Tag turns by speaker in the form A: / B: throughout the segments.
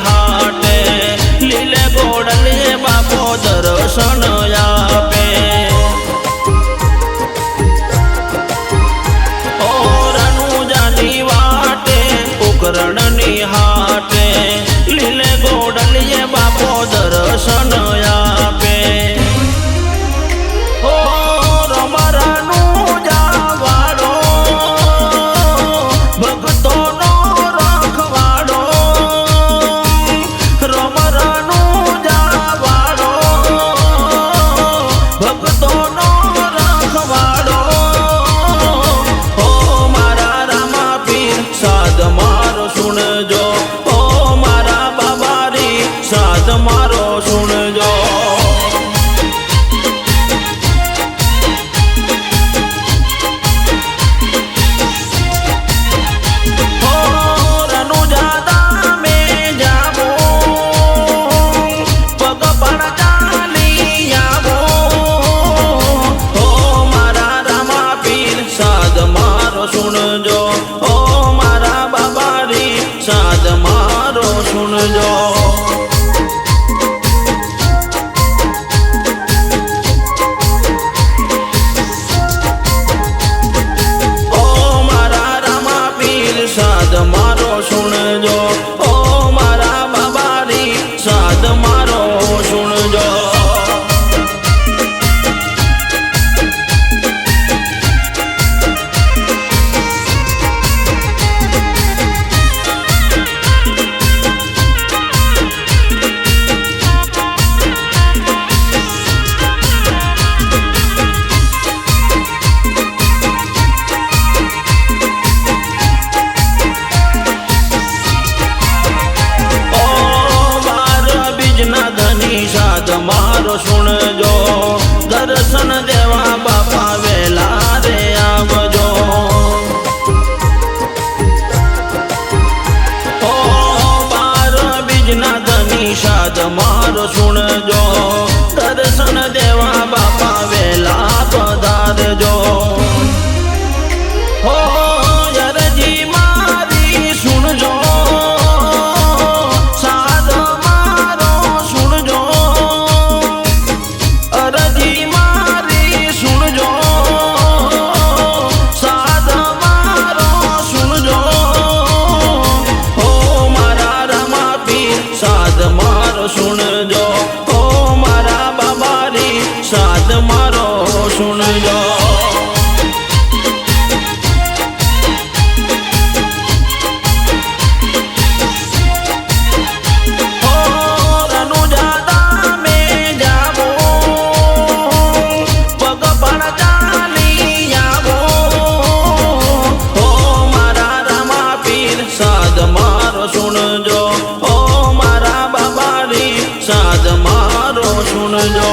A: हाटे लीले गोडले बापो दर्शन आपे। ओ रनुजानी वाटे उकरणनी हाटे लीले गोडले बापो दर्शन आपे। मारो सुन जो रनुजादा में जावो पग पण चाली आवो। ओ मारा रामा पीर साध मारो सुन जो। ओ मारा बाबारी साध मारो सुन जो। साध मारो सुन जो। ओ मारा बाबारी साध मारो सुन जो। साध मारो सुन जो। दर्शन देवा बापा वेला रे आवजो। ओ 12 बीजना धनी साध मारो सुन जो। दर्शन देवा बापा वेला पधारजो। ओ यरजी मारी सुन जो। सुन जो। ओ मारा बाबारी साध मारो सुन जो। ओ रनुजादा में जावो पग पण चाली आवो। ओ मारा रामा पीर साध मारो सुन जो। ओ मारा साध मारो सुन जो।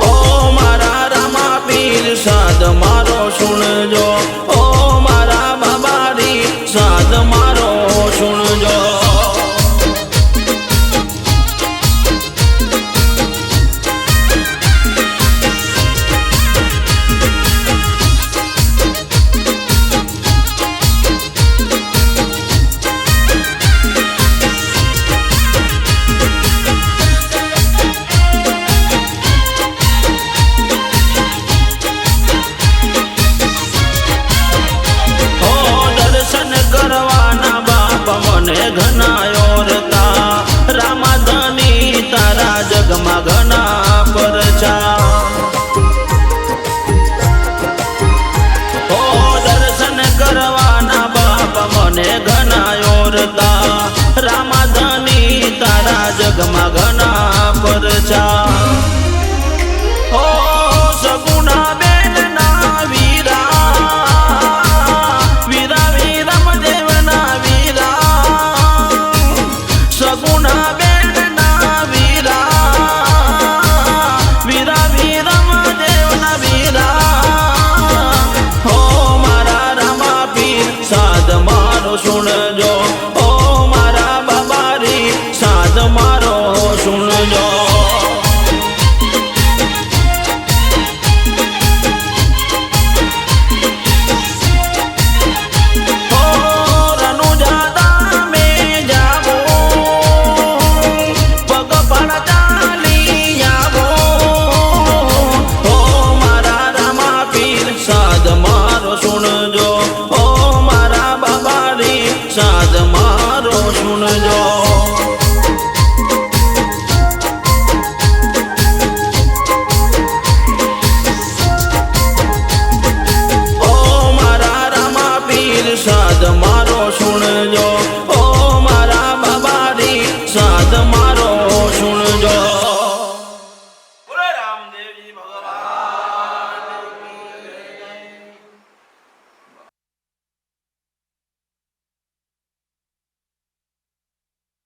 A: ओ मारा रामा पीर साध मारो सुन जो। ओ मारा बाबारी साध मारो सुन जो। मने घना ओरता रामाधनी तारा जगमा घना परचा। ओ दर्शन करवाना बाप मने घना ओरता रामाधनी तारा जगमा घना परचा। ओ सगुना बेन ना वीरा वीरा वीरम देवना वीरा। सगुना बेन ना वीरा वीरा वीरम देवना वीरा। हो मारा रामा पीर साध मारो सुन